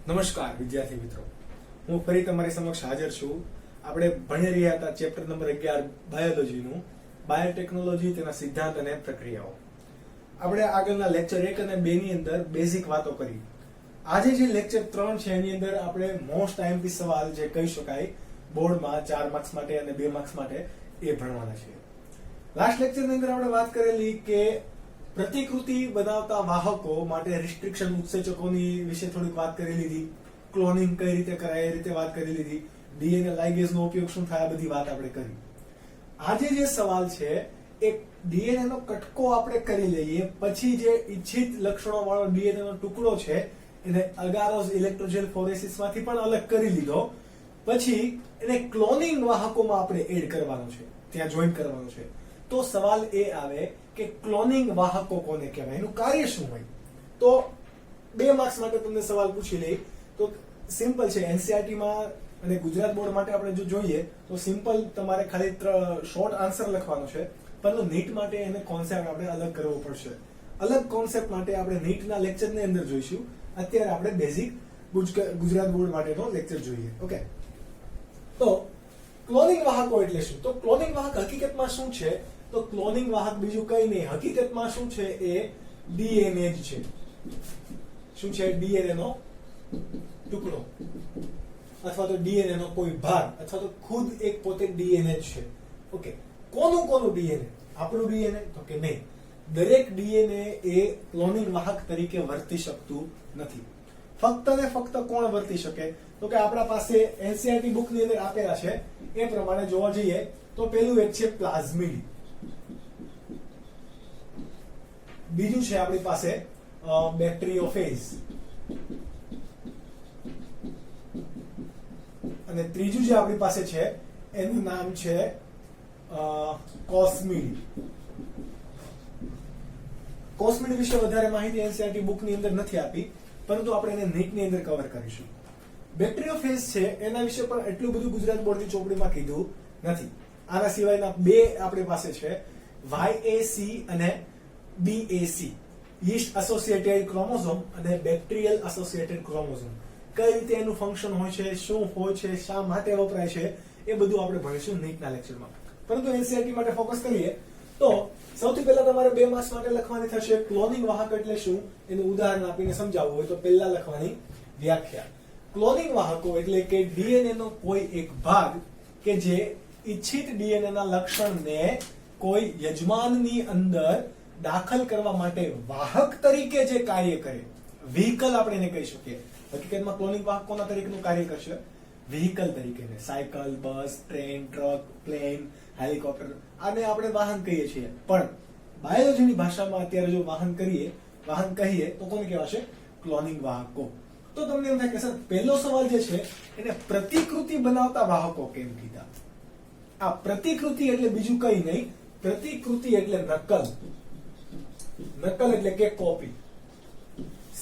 નમસ્કાર વિદ્યાર્થી મિત્રો, હું ફરી તમારી સમક્ષ હાજર છું. આપણે ભણી રહ્યા હતા ચેપ્ટર નંબર 11 બાયોલોજીનું, બાયોટેકનોલોજી, તેના સિદ્ધાંત અને પ્રક્રિયાઓ. આપણે આગળના લેક્ચર 1 અને 2 ની અંદર બેઝિક વાતો કરી. આજે જે લેક્ચર 3 છે એની અંદર આપણે મોસ્ટ આઈએમપી સવાલ જે કહી શકાય બોર્ડમાં 4 માર્ક્સ માટે અને 2 માર્ક્સ માટે એ ભણવાના છે. લાસ્ટ લેક્ચરની અંદર આપણે વાત કરેલી કે પ્રતિકૃતિ બનાવતા વાહકો માટે રિસ્ટ્રિક્શન ઉત્સેચકોની વિશે થોડીક વાત કરી લીધી. ક્લોનિંગ કઈ રીતે કરાય એ રીતે વાત કરી લીધી. ડીએનએ લાઇગેઝનો ઉપયોગ શું થાય, આ બધી વાત આપણે કરી. આજે જે સવાલ છે એ ડીએનએ નો કટકો આપણે કરી લઈએ, પછી જે ઈચ્છિત લક્ષણો વાળો ડીએનએ નો ટુકડો છે એને અગારોસ ઇલેક્ટ્રોજેલ ફોરેસિસ માંથી પણ અલગ કરી લીધો, પછી એને ક્લોનિંગ વાહકોમાં આપણે એડ કરવાનો છે, ત્યાં જોઈન કરવાનો છે. તો સવાલ એ આવે કે ક્લોનિંગ વાહકો કોને કહેવાય, એનું કાર્ય શું હોય. તો 2 માર્ક્સ માટે તમને સવાલ પૂછી લઈ તો સિમ્પલ છે. એનસીઆરટી માં અને ગુજરાત બોર્ડ માટે આપણે જો જોઈએ તો સિમ્પલ તમારે ખાલી શોર્ટ આન્સર લખવાનો છે, પરંતુ નીટ માટે એને કોન્સેપ્ટ આપણે અલગ કરવો પડશે. અલગ કોન્સેપ્ટ માટે આપણે નીટના લેક્ચરની અંદર જોઈશું. અત્યારે આપણે બેઝિક ગુજરાત બોર્ડ માટેનો લેક્ચર જોઈએ. ઓકે, તો ક્લોનિંગ વાહકો એટલે શું? તો ક્લોનિંગ વાહક હકીકતમાં શું છે? તો ક્લોનિંગ વાહક બીજું કઈ નહીં, હકીકતમાં શું છે એ ડીએનએ જ છે. શું છે? ડીએનએ નો ટુકડો અથવા તો ડીએનએ નો કોઈ ભાગ અથવા તો ખુદ એક પોતે ડીએનએ જ છે. ઓકે, કોનું ડીએનએ? આપણું ડીએનએ? તો કે નહીં, દરેક ડીએનએ એ ક્લોનિંગ વાહક તરીકે વર્તી શકતું નથી. ફક્ત ને ફક્ત કોણ વર્તી શકે? તો કે આપણા પાસે એનસીઆરટી બુક ની અંદર આપેલા છે એ પ્રમાણે જોવા જઈએ તો પેલું એક છે પ્લાઝમિડ, બીજું છે આપણી પાસે બેક્ટેરિયોફેજ, અને ત્રીજું જે આપણી પાસે છે એનું નામ છે કોસ્મિડ. કોસ્મિડ વિશે વધારે માહિતી એનસીઆરટી બુક ની અંદર નથી આપી, પરંતુ આપણે એને નીટ ની અંદર કવર કરીશું. બેક્ટેરિયોફેજ છે એના વિશે પણ એટલું બધું ગુજરાત બોર્ડની ચોપડીમાં કીધું નથી. આના સિવાયના 2 આપણી પાસે છે, YAC અને BAC, યીસ્ટ એસોસિએટેડ ક્રોમોઝોમ અને બેક્ટેરિયલ એસોસિએટેડ ક્રોમોઝોમ. કઈ રીતે એનું ફંક્શન હોય છે, શું હોય છે, શા માટે વપરાય છે, એ બધું આપણે ભણીશું નીટના લેક્ચરમાં. પરંતુ એનસીઆરટી માટે ફોકસ કરીએ તો સૌથી પહેલા તમારે 2 માર્ક્સ માટે લખવાની થશે ક્લોનિંગ વાહક એટલે શું, એનું ઉદાહરણ આપીને સમજાવવું હોય તો પહેલા લખવાની વ્યાખ્યા. ક્લોનિંગ વાહકો એટલે કે ડીએનએ નો કોઈ એક ભાગ કે જે ઈચ્છિત ડીએનએ ના લક્ષણને કોઈ યજમાનની અંદર દાખલ કરવા માટે વાહક તરીકે જે કાર્ય કરે, વ્હીકલ આપણે એને કહી શકીએ. હકીકતમાં ક્લોનિંગ વાહક કોના તરીકેનું કાર્ય કરશે? વ્હીકલ તરીકે. સાયકલ, બસ, ટ્રેન, ટ્રક, પ્લેન, હેલિકોપ્ટર, આને આપણે વાહન કહીએ છીએ. પણ બાયોલોજીની ભાષામાં અત્યારે જો વાહન કહીએ તો કોને કહેવાશે? ક્લોનિંગ વાહકો. તો તમને એમ થાય કે સર પહેલો સવાલ જે છે એને પ્રતિકૃતિ બનાવતા વાહકો કેમ કીધા? આ પ્રતિકૃતિ એટલે બીજું કઈ નહીં, પ્રતિકૃતિ એટલે નકલ. નકલ એટલે કે કોપી,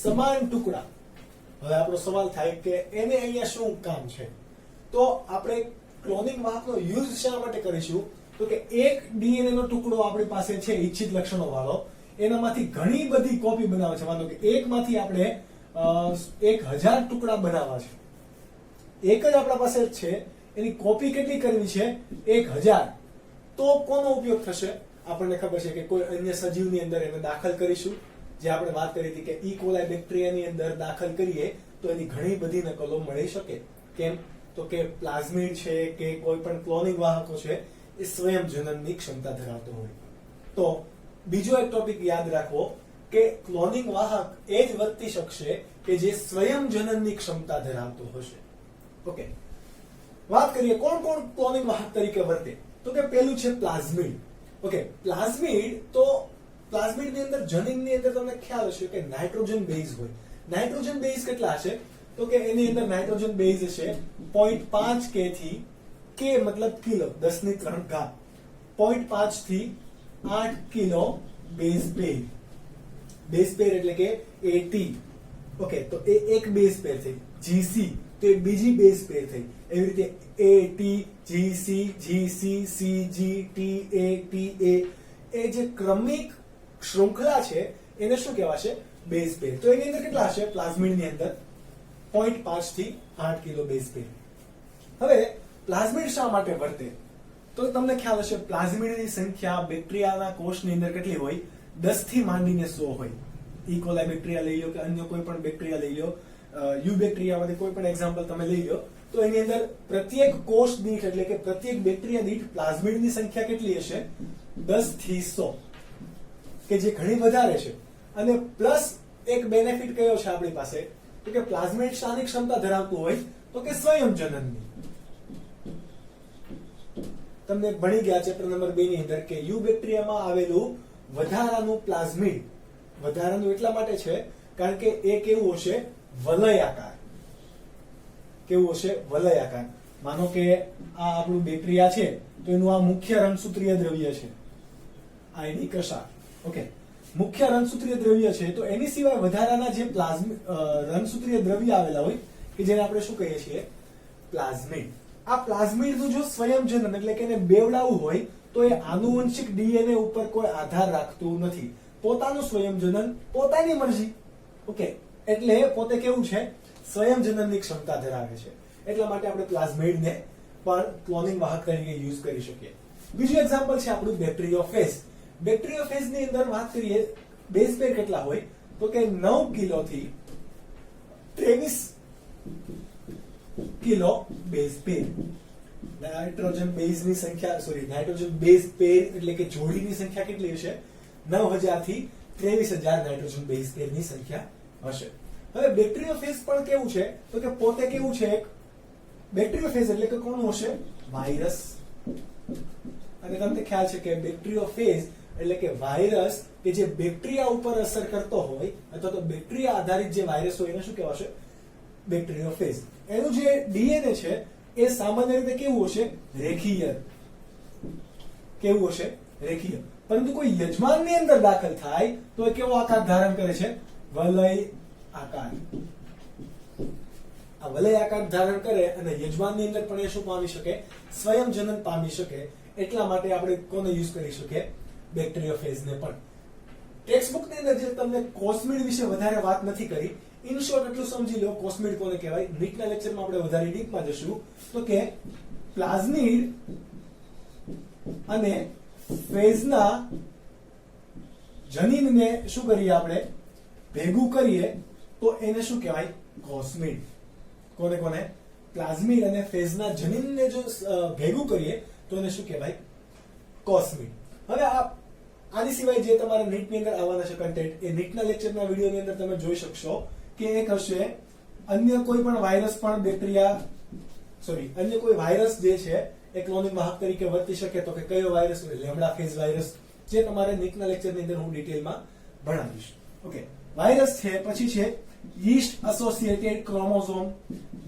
સમાન ટુકડા. હવે આપણો સવાલ થાય કે એને અહીંયા શું કામ છે? તો આપણે ક્લોનિંગ વાહકનો યુઝ શા માટે કરીશું? તો કે એક ડીએનએ નો ટુકડો આપણી પાસે છે ઈચ્છિત લક્ષણો વાળો, એનામાંથી ઘણી બધી કોપી બનાવે છે. માનો કે એકમાંથી આપણે 1000 ટુકડા બનાવવા છે, એક જ આપણા પાસે છે, એની કોપી કેટલી કરવી છે? 1000. તો કોનો ઉપયોગ થશે? આપણને ખબર છે કે કોઈ અન્ય સજીવની અંદર એને દાખલ કરીશું, જે આપણે વાત કરી હતી કે ઈ કોલાઈ બેક્ટેરિયાની અંદર દાખલ કરીએ તો એની ઘણી બધી નકલો મળી શકે. કેમ? તો કે પ્લાઝમિડ છે કે કોઈ પણ ક્લોનિંગ વાહકો છે એ સ્વયં જનનની ક્ષમતા ધરાવતો હોય. તો બીજો એક ટોપિક યાદ રાખવો કે ક્લોનિંગ વાહક એ જ વર્તી શકશે કે જે સ્વયં જનનની ક્ષમતા ધરાવતો હશે. ઓકે, વાત કરીએ કોણ ક્લોનિંગ વાહક તરીકે વર્તે. તો કે પેલું છે પ્લાઝમિડ. ઓકે, પ્લાઝમિડ ની અંદર જનીનની અંદર તમને ખ્યાલ હશે કે નાઇટ્રોજન બેઝ હોય. નાઇટ્રોજન બેઝ કેટલા હશે? તો કે એની અંદર નાઇટ્રોજન બેઝ હશે 0.5 k થી, k મતલબ કિલો, 10³ ઘાત, 0.5 થી 8 કિલો બેઝ પેર. બેઝ પેર એટલે કે AT. ઓકે, તો એ એક બેઝ પેર થઈ. GC તો એ બીજી બેઝ પેર થઈ. એવી રીતે AT, GC, GC, CG, TA, TA, એ જે ક્રમિક શૃંખલા છે એને શું કહેવાશે? બેઝ પેર. તો એની અંદર કેટલા હશે પ્લાઝમિડ ની અંદર? 0.5 થી 8 કિલો બેઝ પેર. હવે પ્લાઝમિડ શા માટે વર્તે? તો તમને ખ્યાલ હશે પ્લાઝમિડની સંખ્યા બેક્ટેરિયાના કોષની અંદર કેટલી હોય? 10 થી માંડીને 100 હોય. ઇકોલાઈ બેક્ટેરિયા લઈ લો કે અન્ય કોઈ પણ બેક્ટેરિયા લઈ લો, યુ બેક્ટેરિયામાંથી કોઈ પણ એક્ઝામ્પલ તમે લઈ લો, તો એની અંદર પ્રત્યેક કોષ દીઠ એટલે કે પ્રત્યેક બેક્ટેરિયા દીઠ પ્લાઝમિડની સંખ્યા કેટલી હશે? 10 થી 100, કે જે ઘણી વધારે છે. અને પ્લસ એક બેનિફિટ કયો છે આપણી પાસે? તો કે પ્લાઝમિડ શાની ક્ષમતા ધરાવતું હોય? તો કે સ્વયંજનનની. તમને ભણી ગયા ચેપ્ટર નંબર 2 ની અંદર કે યુ બેક્ટેરિયામાં આવેલું વધારાનું પ્લાઝમિડ, વધારાનું એટલા માટે છે કારણ કે એ કેવું હશે? વલયાકાર. કેવું હશે? વલયાકાર. માનો કે આ આપણું બેક્ટેરિયા છે તો એનું આ મુખ્ય રંગસૂત્રીય દ્રવ્ય છે, આ એની કશાર. ઓકે, મુખ્ય રંગસૂત્રીય દ્રવ્ય છે, તો એની સિવાય વધારાના જે રંગસૂત્રીય દ્રવ્ય આવેલા હોય કે જેને આપણે શું કહીએ છીએ? પ્લાઝમિડ. આ પ્લાઝમિડનું જો સ્વયંજનન એટલે કે એને બેવડાવવું હોય તો એ આનુવંશિક ડીએનએ ઉપર કોઈ આધાર રાખતું નથી. પોતાનું સ્વયંજનન, પોતાની મરજી. ઓકે, એટલે પોતે કેવું છે? સ્વયંજનનની ક્ષમતા ધરાવે છે. એટલા માટે આપણે પ્લાઝમિડને પણ ક્લોનિંગ વાહક તરીકે યુઝ કરી શકીએ. બીજું એક્ઝામ્પલ છે આપણું બેક્ટેરિયોફેજ. બેક્ટેરિયોફેજની અંદર વાત કરીએ બેઝ પેર કેટલા હોય? તો કે 9 કિલો થી 23 કિલો બેઝ પેર. નાઇટ્રોજન બેઝની સંખ્યા, સોરી, નાઇટ્રોજન બેઝ પેર એટલે કે જોડીની સંખ્યા કેટલી હશે? 9000 થી 23000 નાઇટ્રોજન બેઝ પેરની સંખ્યા હશે. હવે બેક્ટેરિયોફેજ પણ કેવું છે? તો કે પોતે કેવું છે? એક બેક્ટેરિયોફેજ એટલે કે કોણ હશે? વાયરસ. અને તમને ખ્યાલ છે કે બેક્ટેરિયોફેજ એટલે કે વાયરસ કે જે બેક્ટેરિયા ઉપર અસર કરતો હોય અથવા તો બેક્ટેરિયા આધારિત જે વાયરસ હોય એને શું કહેવાશે? બેક્ટેરિયોફેજ. એનું જે ડીએનએ છે એ સામાન્ય રીતે કેવું હશે? રેખીય. કેવું હશે? રેખીય. પરંતુ કોઈ યજમાનની અંદર દાખલ થાય તો એ કેવો આકાર ધારણ કરે છે? વલય આકાર. આ વલય આકાર ધારણ કરે અને યજમાનની અંદર પણ એ શું પામી શકે? સ્વયંજનન પામી શકે. એટલા માટે આપણે કોને યુઝ કરી શકીએ? બેક્ટેરિયોફેજને પણ. ટેક્સ્ટબુકની અંદર જે તમને કોસ્મિડ વિશે વધારે વાત નથી કરી, ઇન શોર્ટ એટલું સમજી લો કોસ્મિડ કોને કહેવાય. નીટના લેક્ચરમાં આપણે વધારે ડીપમાં જશું તો કે પ્લાઝમિડ અને ફેજના જનીનને શું કરીએ આપણે? ભેગું કરીએ તો એને શું કહેવાય? કોસ્મિડ. કોને કોને? પ્લાઝમિડ અને ફેજના જનીનને જો ભેગું કરીએ તો એને શું કહેવાય? કોસ્મિડ. હવે આની સિવાય જે તમારા નીટની અંદર આવવાના છે કન્ટેન્ટ, એ નીટના લેક્ચરના વિડીયોની અંદર તમે જોઈ શકશો કે એક હશે અન્ય કોઈ પણ વાયરસ પણ બેક્ટેરિયા, સોરી, અન્ય કોઈ વાયરસ જે છે એ ક્લોનિંગ વાહક તરીકે વર્તી શકે. તો કે કયો વાયરસ? લેમ્ડા ફેજ વાયરસ, જે તમારે નીટના લેક્ચરની અંદર હું ડિટેલમાં ભણાવીશ. ઓકે, વાયરસ છે, પછી છે yeast associated chromosome,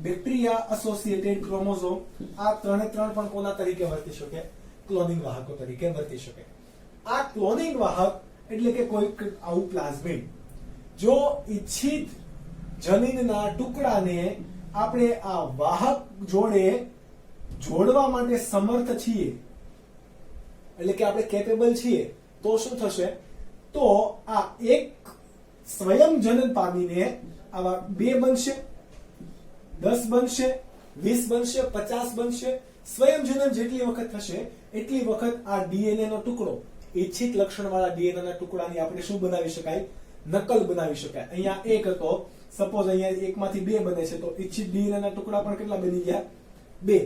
bacteria associated chromosome. આ ત્રણે ત્રણ પણ કોના તરીકે વર્તી શકે? ક્લોનિંગ વાહકો તરીકે વર્તી શકે. આ ક્લોનિંગ વાહક એટલે કે કોઈ આવું પ્લાઝમિડ જો ઈચ્છિત જનીનના ટુકડાને આપણે આ વાહક જોડે જોડવા માટે સમર્થ છીએ, એટલે કે આપણે કેપેબલ છીએ, તો શું થશે? તો આ એક સ્વયંજનન પામીને આવા 2 બનશે, 10 બનશે, 20 બનશે, 50 બનશે. સ્વયંજનન જેટલી વખત થશે એટલી વખત આ ડીએનએ નો ટુકડો, ઈચ્છિત લક્ષણવાળા ડીએનએ ના ટુકડાની આપણે શું બનાવી શકાય? નકલ બનાવી શકાય. અહીંયા 1 હતો, સપોઝ અહીંયા 1 માંથી 2 બને છે, તો ઈચ્છિત ડીએનએ ના ટુકડા પણ કેટલા બની ગયા? 2.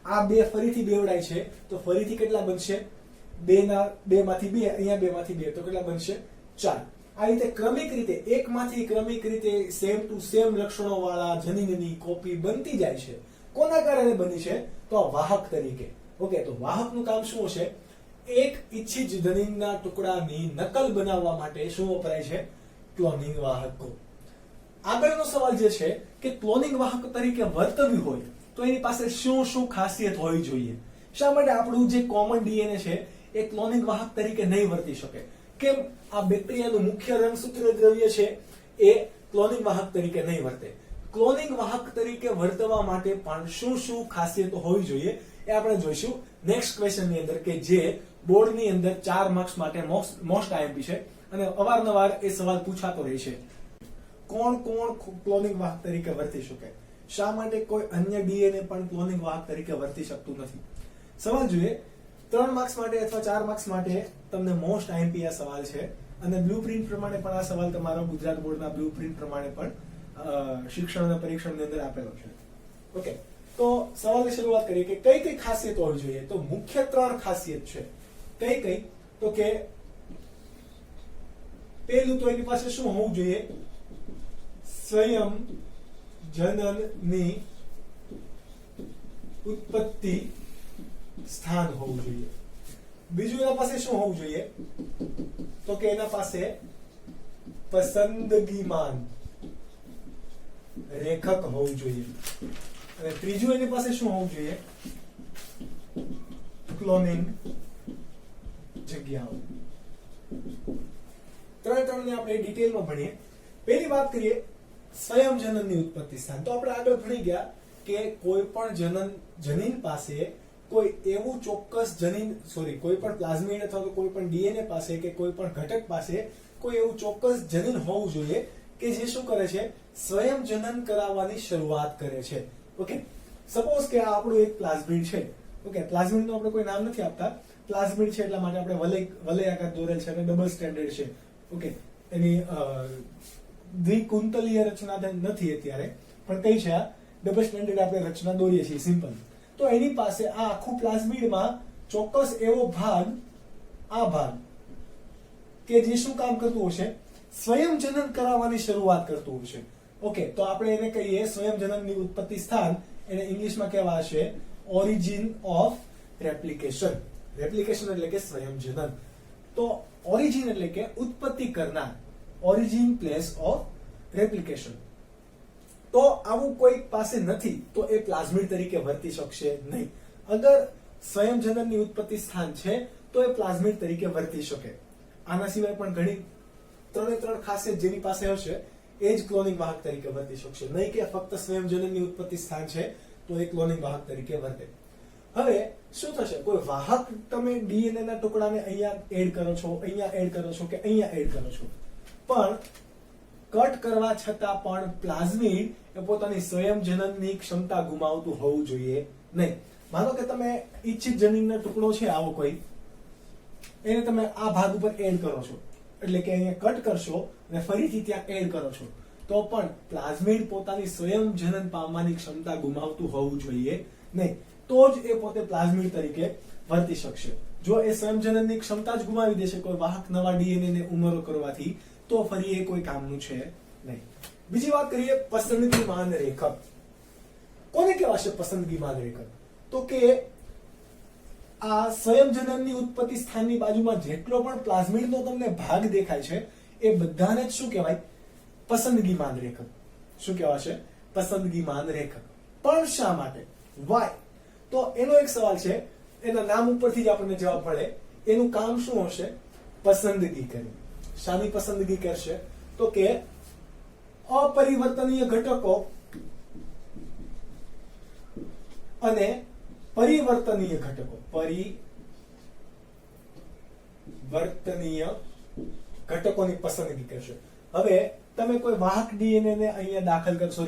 આ 2 ફરીથી બેવડાય છે તો ફરીથી કેટલા બનશે? 2 માંથી 2, અહીંયા 2 માંથી 2, તો કેટલા બનશે? 4. આ રીતે ક્રમિક રીતે એકમાંથી ક્રમિક રીતે સેમ ટુ સેમ લક્ષણો વાળા જનીનની કોપી બનતી જાય છે. કોના કારણે બની છે? તો આ વાહક તરીકે. ઓકે, તો વાહકનું કામ શું હશે? એક ઈચ્છિત જનીનના ટુકડાની નકલ બનાવવા માટે શું વપરાય છે? ક્લોનિંગ વાહકો. આગળનો સવાલ જે છે કે ક્લોનિંગ વાહક તરીકે વર્તવ્યું હોય તો એની પાસે શું શું ખાસિયત હોવી જોઈએ? શા માટે આપણું જે કોમન ડીએનએ છે એ ક્લોનિંગ વાહક તરીકે નહીં વર્તી શકે? કેમ આ બેક્ટેરિયાનું મુખ્ય રંગસૂત્ર દ્રવ્ય છે એ ક્લોનિંગ વાહક તરીકે નહીં વર્તે? ક્લોનિંગ વાહક તરીકે વર્તવા માટે પણ શું શું ખાસિયતો હોવી જોઈએ એ આપણે જોઈશું નેક્સ્ટ ક્વેશ્ચનની અંદર, કે જે બોર્ડની અંદર 4 માર્ક્સ માટે મોસ્ટ આઈએમપી છે અને અવારનવાર એ સવાલ પૂછાતો રહે છે. કોણ ક્લોનિંગ વાહક તરીકે વર્તી શકે? શા માટે કોઈ અન્ય ડીએનએ પણ ક્લોનિંગ વાહક તરીકે વર્તી શકતું નથી? સવાલ જોઈએ 3 માર્ક્સ માટે અથવા 4 માર્ક્સ માટે તમને મોસ્ટ આઈએમપી આ સવાલ છે અને બ્લુપ્રિન્ટ પ્રમાણે પણ આ સવાલ તમારો ગુજરાત બોર્ડના બ્લુપ્રિન્ટ પ્રમાણે પણ શિક્ષણ અને પરીક્ષણની અંદર આપેલો છે. ઓકે, તો સવાલની શરૂઆત કરીએ કે કઈ કઈ ખાસિયત હોવી જોઈએ? તો મુખ્ય 3 ખાસિયત છે. કઈ કઈ? તો કે પહેલું તો એની પાસે શું હોવું જોઈએ? સ્વયં જનનની ઉત્પત્તિ સ્થાન હોવું જોઈએ. બીજું એના પાસે શું હોવું જોઈએ? તો કે એના પાસે પસંદગીમાન રેખક હોવું જોઈએ. અને ત્રીજું એની પાસે શું હોવું જોઈએ? ક્લોનિંગ જગ્યાઓ. ત્રણે આપણે ડિટેલમાં ભણીએ. પહેલી વાત કરીએ સ્વયં જનનની ઉત્પત્તિ સ્થાન. તો આપણે આગળ ભણી ગયા કે કોઈ પણ જનીન પાસે કોઈ એવું ચોક્કસ કોઈ પણ પ્લાઝમિડ અથવા તો કોઈ પણ ડીએનએ પાસે કે કોઈ પણ ઘટક પાસે કોઈ એવું ચોક્કસ જનીન હોવું જોઈએ કે જે શું કરે છે? સ્વયં જનન કરાવવાની શરૂઆત કરે છે. ઓકે, સપોઝ કે આ આપણું એક પ્લાઝમિડ છે. ઓકે, પ્લાઝમિડ નું આપણે કોઈ નામ નથી આપતા, પ્લાઝમિડ છે એટલા માટે આપણે વલયાકાર દોરેલ છે અને ડબલ સ્ટેન્ડર્ડ છે. ઓકે, એની દ્વિકુંતલીય રચના નથી અત્યારે, પણ કઈ છે? આ ડબલ સ્ટેન્ડર્ડ આપણે રચના દોરીએ છીએ, સિમ્પલ. તો એની પાસે આ આખું પ્લાઝમિડમાં ચોક્કસ એવો ભાગ કે જે શું કામ કરતું હશે? સ્વયં જનન કરાવવાની શરૂઆત કરતું હશે. ઓકે, તો આપણે એને કહીએ સ્વયં જનનની ઉત્પત્તિ સ્થાન. એને ઇંગ્લિશમાં કહેવા હશે ઓરિજિન ઓફ રેપ્લિકેશન. રેપ્લિકેશન એટલે કે સ્વયં જનન. તો ઓરિજિન એટલે કે ઉત્પત્તિ કરનાર, ઓરિજિન પ્લેસ ઓફ રેપ્લિકેશન. તો આવું કોઈ પાસે નથી તો એ પ્લાઝમિડ તરીકે વર્તી શકશે નહીં. અગર સ્વયં જનનની ઉત્પત્તિ સ્થાન છે તો એ પ્લાઝમિડ તરીકે વર્તી શકે. આના સિવાય પણ ઘણી 3 ખાસિયત જેની પાસે હશે એ જ ક્લોનિંગ વાહક તરીકે વર્તી શકશે, નહીં કે ફક્ત સ્વયં જનનની ઉત્પત્તિ સ્થાન છે તો એ ક્લોનિંગ વાહક તરીકે વર્તે. હવે શું થશે? કોઈ વાહક તમે ડીએનએ ના ટુકડાને અહીંયા એડ કરો છો, અહીંયા એડ કરો છો કે અહીંયા એડ કરો છો, પણ કટ કરવા છતાં પણ પ્લાઝમિડ એ પોતાની સ્વયં જનનની ક્ષમતા ગુમાવતું હોવું જોઈએ નહીં. માનો કે તમે ઈચ્છિત જનીનનો ટુકડો છે આવો કોઈ, એને તમે આ ભાગ ઉપર એડ કરો છો, એટલે કે અહીંયા કટ કરશો અને ફરીથી ત્યાં એડ કરો છો, તો પણ પ્લાઝમિડ પોતાની સ્વયં જનન પામવાની ક્ષમતા ગુમાવતું હોવું જોઈએ નહીં. તો જ એ પોતે પ્લાઝમિડ તરીકે વર્તી શકશે. જો એ સ્વયં જનનની ક્ષમતા જ ગુમાવી દેશે કોઈ વાહક નવા ડીએનએ ને ઉમેરો કરવાથી, તો ફરી એ કોઈ કામનું છે નહીં. બીજી વાત કરીએ પસંદગીમાન રેખક. કોને કહેવાશે પસંદગીમાન રેખક? તો કે આ સ્વયં જનનની ઉત્પત્તિ સ્થાનની બાજુમાં જેટલો પણ પ્લાઝમિડનો તમને ભાગ દેખાય છે એ બધાને જ શું કહેવાય? પસંદગીમાન રેખક. શું કહેવાશે? પસંદગીમાન રેખક. પણ શા માટે? વાય? તો એનો એક સવાલ છે, એના નામ ઉપરથી જ આપણને જવાબ મળે. એનું કામ શું હશે? પસંદગી કરવી. શાની પસંદગી કરશે? તો કે અપરિવર્તનીય ઘટકો અને પરિવર્તનીય ઘટકો. પરિવર્તનીય ઘટકોની પસંદગી કરશે. હવે તમે કોઈ વાહક ડીએનએ ને અહીંયા દાખલ કરશો,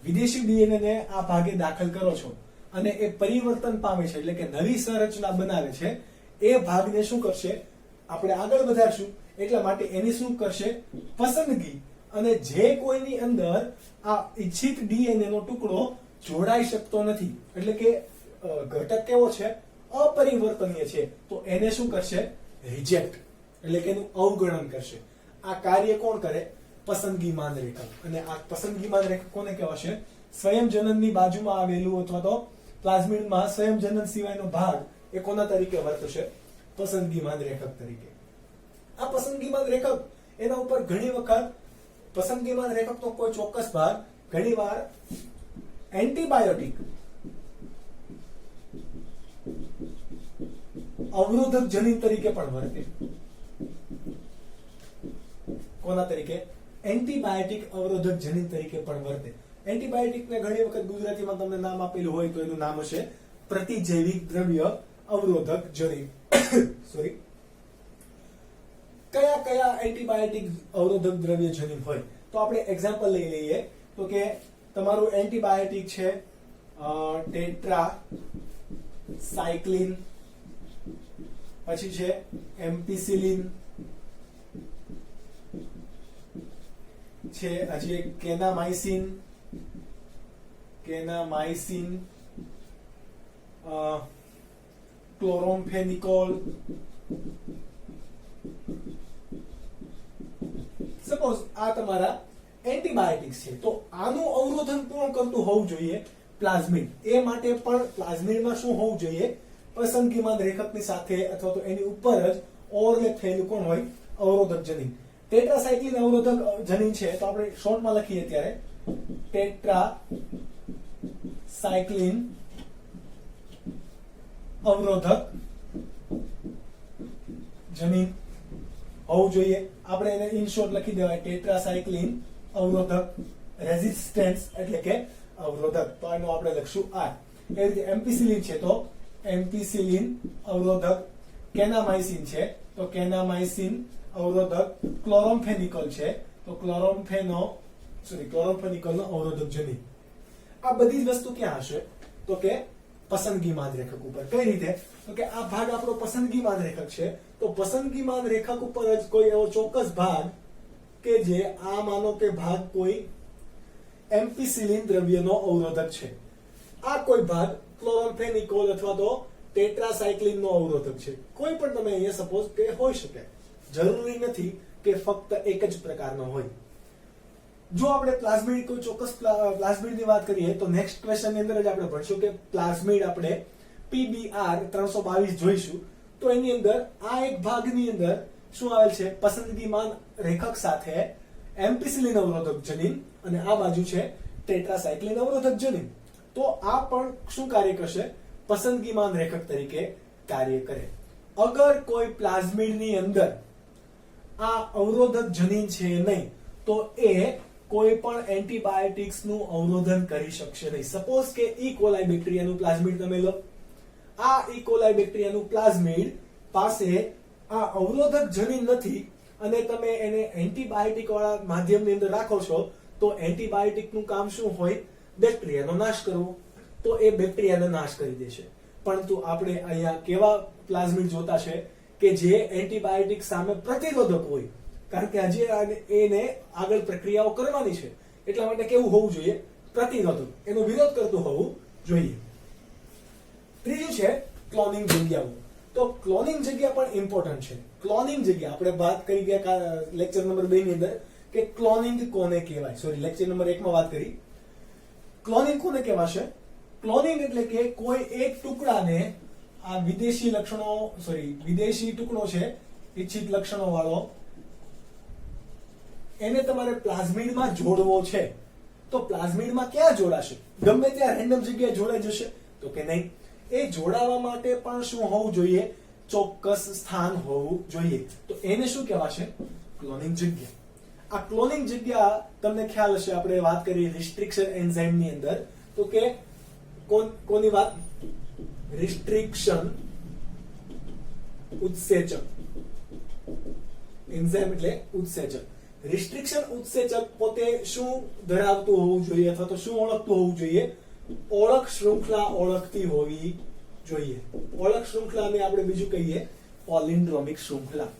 વિદેશી ડીએનએ ને આ ભાગે દાખલ કરો છો અને એ પરિવર્તન પામે છે, એટલે કે નવી સંરચના બનાવે છે. એ ભાગને શું કરશે? આપણે આગળ વધારશું, એટલા માટે એની શું કરશે? પસંદગી. અને જે કોઈની અંદર આ ઈચ્છિત ડીએનએ નો ટુકડો જોડાઈ શકતો નથી, એટલે કે ઘટક કેવો છે? અપરિવર્તનીય છે, તો એને શું કરશે? રિજેક્ટ, એટલે કે એનું અવગણન કરશે. આ કાર્ય કોણ કરે? પસંદગીમાન રેખક. અને આ પસંદગીમાન રેખક કોને કહેવાશે? સ્વયં જનનની બાજુમાં આવેલું અથવા તો પ્લાઝમિડમાં સ્વયં જનન સિવાયનો ભાગ એ કોના તરીકે વર્તશે? પસંદગીમાન રેખક તરીકે. આ પસંદગીમાન રેખક, એના ઉપર ઘણી વખત પસંદગીમાન રેખકનો કોઈ ચોક્કસ ભાગ ઘણીવાર એન્ટીબાયોટિક અવરોધક જનીન તરીકે પણ વર્તે. કોના તરીકે? એન્ટીબાયોટિક અવરોધક જનીન તરીકે પણ વર્તે. એન્ટીબાયોટિકને ઘણી વખત ગુજરાતીમાં તમને નામ આપેલું હોય તો એનું નામ હશે પ્રતિજૈવિક દ્રવ્ય અવરોધક જનીન. સોરી, કયા એન્ટીબાયોટિક અવરોધક દ્રવ્ય જનીન હોય? તો આપણે એક્ઝામ્પલ લઈ લઈએ તો કે તમારું એન્ટીબાયોટિક છે ટેટ્રા સાયક્લિન, પછી છે એમ્પિસિલિન છે, હજી એક કેનામાઇસિન, ક્લોરોમ્ફેનિકોલ. સપોઝ આ તમારા એન્ટીબાયોટિક્સ છે, તો આનું અવરોધન કોણ કરતું હોવું જોઈએ? પ્લાઝમિડ. એ માટે પણ પ્લાઝમિડમાં શું હોવું જોઈએ? પસંદગીમાન રેખકની સાથે અથવા તો એની ઉપર જ ઓવરલેપ થયેલું કોણ હોય? અવરોધક જનીન. ટેટ્રાસાયક્લિન અવરોધક જનીન છે, તો આપણે શોર્ટમાં લખીએ ત્યારે ટેટ્રાસાયક્લિન અવરોધક જનીન હોવું જોઈએ. આપણે એને ઇન શોર્ટ લખી દેવાય ટેટ્રાસાયક્લિન અવરોધક, રેઝિસ્ટન્સ એટલે કે અવરોધક, તો એનો આપણે લખશું R. એ રીતે એમ્પિસિલિન છે તો એમ્પિસિલિન અવરોધક, કેનામાઇસિન છે તો કેનામાઇસિન અવરોધક, ક્લોરોમ્ફેનિકોલ છે તો ક્લોરોમ્ફેનિકોલનો અવરોધક જનીન. આ બધી જ વસ્તુ ક્યાં હશે? તો કે પસંદગીમાન રેખક ઉપર. કઈ રીતે? તો કે આ ભાગ આપણો પસંદગીમાન રેખક છે, તો પસંદગીમાન રેખક ઉપર જ કોઈ એવો ચોક્કસ ભાગ કે જે આ માનો કે ભાગ કોઈ એમ્પિસિલિન દ્રવ્યનો અવરોધક છે, આ કોઈ ભાગ ક્લોરોમ્ફેનિકોલ અથવા તો ટેટ્રાસાયક્લિનનો અવરોધક છે. કોઈ પણ તમે અહીંયા સપોઝ કે હોઈ શકે, જરૂરી નથી કે ફક્ત એક જ પ્રકારનો હોય. જો આપણે પ્લાઝમિડ કોઈ ચોક્કસ પ્લાઝમિડની વાત કરીએ તો નેક્સ્ટ ક્વેશ્ચન ની અંદર જ આપણે ભણશું કે પ્લાઝમિડ આપણે PBr 322 જોઈશું, તો એની અંદર આ એક ભાગની અંદર શું આવેલ છે? પસંદગીમાન રેખક સાથે એમ્પિસિલિન અવરોધક જનીન, અને આ બાજુ છે ટેટ્રાસાયક્લિન અવરોધક જનીન. તો આ પણ શું કાર્ય કરશે? પસંદગીમાન રેખક તરીકે કાર્ય કરે. અગર કોઈ પ્લાઝમિડની અંદર આ અવરોધક જનીન છે નહીં, તો એ કોઈ પણ એન્ટીબાયોટિક્સ નું અવરોધન કરી શકશે નહીં. સપોઝ કે ઈ કોલાઈ બેક્ટેરિયાનું પ્લાઝમિડ તમે લો, આ ઈ કોલાઈ બેક્ટેરિયાનું પ્લાઝમિડ પાસે આ અવરોધક જનીન નથી અને તમે એને એન્ટીબાયોટિક વાળા માધ્યમની અંદર રાખો છો, તો એન્ટીબાયોટિક નું કામ શું હોય? બેક્ટેરિયાનો નાશ કરવો. તો એ બેક્ટેરિયાનો નાશ કરી દેશે. પરંતુ આપણે અહીંયા કેવા પ્લાઝમિડ જોતા છે કે જે એન્ટીબાયોટિક સામે પ્રતિરોધક હોય, કારણ કે હજી એને આગળ પ્રક્રિયાઓ કરવાની છે, એટલા માટે કેવું હોવું જોઈએ? પ્રતિરોધક, એનો વિરોધ કરતું હોવું જોઈએ. ત્રીજું છે ક્લોનિંગ જગ્યાઓ. તો ક્લોનિંગ જગ્યા પણ ઇમ્પોર્ટન્ટ છે. ક્લોનિંગ જગ્યા આપણે વાત કરી ગયા લેક્ચર નંબર 2 ની અંદર કે ક્લોનિંગ કોને કહેવાય. સોરી, લેક્ચર નંબર 1 માં વાત કરી. ક્લોનિંગ કોને કહેવાશે? ક્લોનિંગ એટલે કે કોઈ એક ટુકડાને આ વિદેશી ટુકડો છે ઇચ્છિત લક્ષણો વાળો, એને તમારે પ્લાઝમિડમાં જોડવો છે. તો પ્લાઝમિડમાં ક્યાં જોડાશે? ગમે ત્યાં રેન્ડમ જગ્યાએ જોડાઈ જશે? તો કે નહીં. એ જોડાવા માટે પણ શું હોવું જોઈએ? ચોક્કસ સ્થાન હોવું જોઈએ. તો એને શું કહેવાશે? ક્લોનિંગ જગ્યા. આ ક્લોનિંગ જગ્યા તમને ખ્યાલ હશે, આપણે વાત કરી રિસ્ટ્રિક્શન એન્ઝાઇમ ની અંદર, તો કે કોની વાત? રિસ્ટ્રિક્શન ઉત્સેચક. એન્ઝાઇમ એટલે ઉત્સેચક. રિસ્ટ્રિક્શન ઉત્સેચક પોતે શું ધરાવતું હોવું જોઈએ અથવા તો શું ઓળખતું હોવું જોઈએ? ઓળખ શૃંખલા ઓળખતી હોવી જોઈએ. ઓળખ શૃંખલાને આપણે બીજું કહીએ પોલિન્ડ્રોમિક શૃંખલા.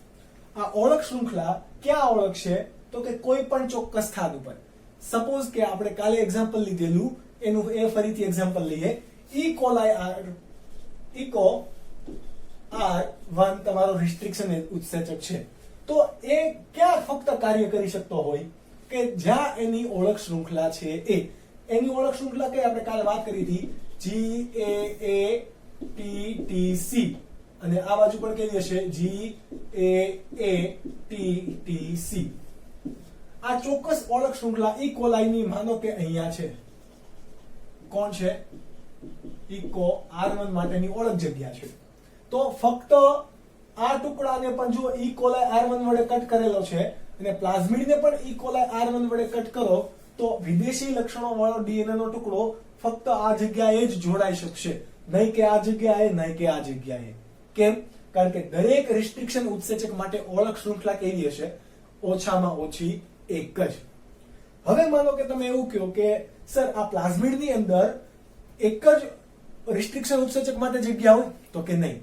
આ ઓળખ શૃંખલા ક્યાં ઓળખશે? તો કે કોઈ પણ ચોક્કસ સ્થાન ઉપર. સપોઝ કે આપણે કાલે એક્ઝામ્પલ લીધેલું, એનું એ ફરીથી એક્ઝામ્પલ લઈએ. ઈ કોલાઈ R1 તમારો રિસ્ટ્રિક્શન ઉત્સેચક છે, તો એ ક્યાં ફક્ત કાર્ય કરી શકતો હોય? કે જ્યાં એની ઓળખ શૃંખલા છે એની ઓળખ શૃંખલા કઈ આપણે કાલે વાત કરી હતી? GAATTC, અને આ બાજુ પણ કેવી હશે? GAATTC. આ ચોક્કસ ઓળખ શૃંખલા ઈ કોલાઈની માનો કે અહીંયા છે. કોણ છે? ઇકો R1 માટેની ઓળખ જગ્યા છે. તો ફક્ત આ ટુકડાને પણ જો ઈ કોલાઈ R1 વડે કટ કરેલો છે અને પ્લાઝમિડને પણ ઈ કોલાઈ R1 વડે કટ કરો, તો વિદેશી લક્ષણો વાળો ડીએનએ નો ટુકડો ફક્ત આ જગ્યાએ જ જોડાઈ શકશે, નહીં કે આ જગ્યાએ, નહીં કે આ જગ્યાએ. કેમ? કારણ કે દરેક રિસ્ટ્રિક્શન ઉત્સેચક માટે ઓળખ શૃંખલા કેવી હશે? ઓછામાં ઓછી એક જ. હવે માનો કે તમે એવું કહો કે સર આ પ્લાઝમિડની અંદર એક જ રિસ્ટ્રિક્શન ઉત્સેચક માટે જગ્યા હોય, તો કે નહીં.